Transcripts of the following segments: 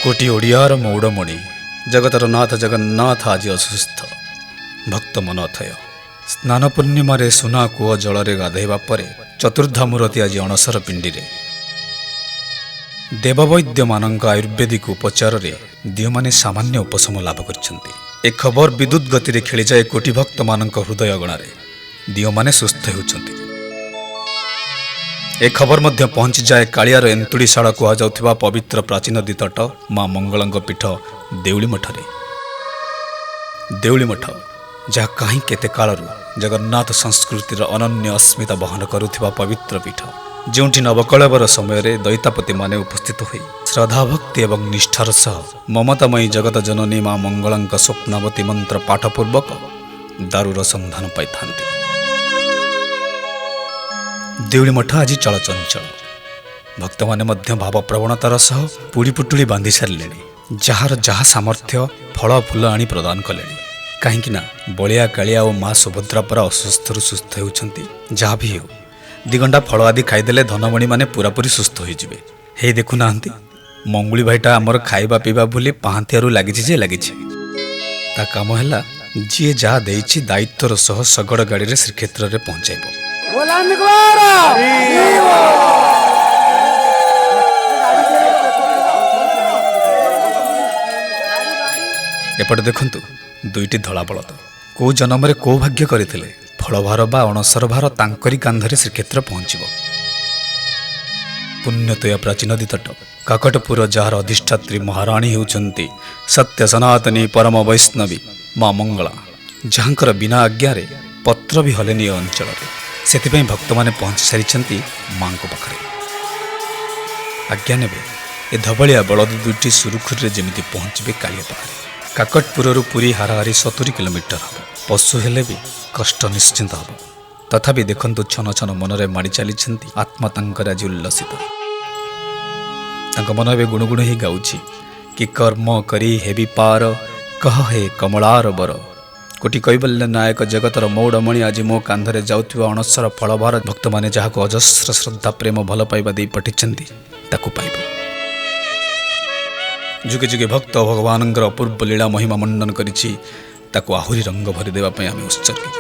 कोटी ओडियार मौड़मणि जगतर नाथ जगन्नाथ आज असुस्थ भक्त मन अथय स्नान पूर्णिम सुना कूह जल गाधेवा परे चतुर्धा मूर्ति आज अणसर पिंडी रे देववैद्य मानक आयुर्वेदिक उपचार रे दियो माने सामान्य उपशम लाभ करछन्ति। ए खबर विद्युत गति रे खेली जाए कोटी भक्त मानक हृदय गणारे दियो माने सुस्थ हेउछन्ति। ए खबर मध्य पहुंची जाए कालियार एंतुड़ीशाला कह जाउथिबा पवित्र प्राचीन नदी तट मां मंगलंग पीठ देउली मठरे। देउली मठ जहाँ कहीं केते कालरू जगन्नाथ संस्कृतिर अनन्य अस्मिता बहन करुथिबा पवित्र पीठ जोंठी नवकळेबर समय दैतापति माने उपस्थित होई श्रद्धा भक्ति एवं निष्ठार सह ममतामयी जगत जननी मां मंगलंक स्वप्नावती मंत्र पाठपूर्वक दारूर संधान पाइथांती। देउली मठ आज चलचंचल भक्त माने मध्य भाव प्रवणतार सह पुड़ी पुटुली बांधि सारे जार जहा सामर्थ्य फल फूल आनी प्रदान कले कहीं बलिया कालिया और माँ सुभद्रा पर असुस्थर सुस्थ होती जहाँ भी हो दिगंडा फल आदि खाईदे धनमणि माने पूरापूरी सुस्थ होइजिबे। हे देखुना मंगुली भाईटा आमर खाइबा पीवा भूली पाहांतियारू लगी लगी ता काम है जी जहाँ देइछि दायित्वर सह सगड़ गाड़ी रे श्रीक्षेत्र रे पहुंचाइबो। एपटे देखंतु दुईटी धला बलद को जन्म रे को भाग्य करथिले फल भार बा अणसर भार तांकरी कांधरे श्रीक्षेत्र पहुंचब। पुण्यतया प्राचीन नदी तट काकटपुर जार अधिष्ठात्री महाराणी हेउचंती सत्य सनातनी परम वैष्णवी मां मंगला जहाँकर बिना आज्ञा रे पत्र भी हलेनी अंचल से भक्त माने पहुंची सारी मां पाखरे आज्ञा नेबे ए धबलिया बलद दुईटी सुरुखुरी जमी पहुंचे कालिया पाखरे। काकटपुर पुरी हाराहारी 70 किलोमीटर हम पशु हेले भी कष्ट निश्चिंत हम तथापि देखंतु छन छन मनरे माड़ी चली आत्मा तांकर आज उल्लसित मन ए गुणगुण ही गाउछि कि कर्म करी हेबी पार कह हे कमलार बर कोटि कैबल्य नायक जगतर मौड़मणि आज मो कांधरे जाउथिबा अणसर फलभार भक्त माने जहाको अजस्र श्रद्धा प्रेम भल पाइबा दे पठिछन्ति ताकु पाइबो। जुगे जुगे भक्त भगवानंकर अपूर्व लीला महिमा मंडन करिछि ताकु आहुरी रंग भरी देवा पय आमे उत्सर्गित।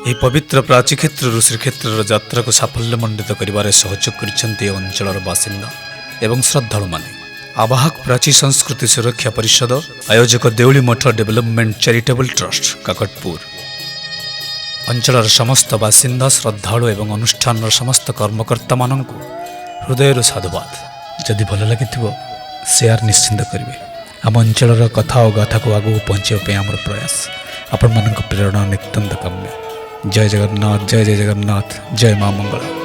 ए पवित्र प्राची क्षेत्र श्रीक्षेत्र यात्रा को साफल्य मंडित करिबारे सहयोग करिसेंती अंचलर बासिंदा एवं श्रद्धालु माने। आवाहक प्राची संस्कृति सुरक्षा परिषद आयोजक देउली मठ डेवलपमेंट चैरिटेबल ट्रस्ट काकटपुर अंचलर समस्त बासिंदा श्रद्धालु एवं अनुष्ठान समस्त कर्मकर्ता माननकु हृदय साधुवाद। जदि भल लगी शेयर निश्चिंत करेंगे। आम अंचल कथा और गाथा को आगू पहुँचापी आम प्रयास आपण मान प्रेरणा नित्यंत काम्य। जय जगन्नाथ जय जय जगन्नाथ जय मां मंगला।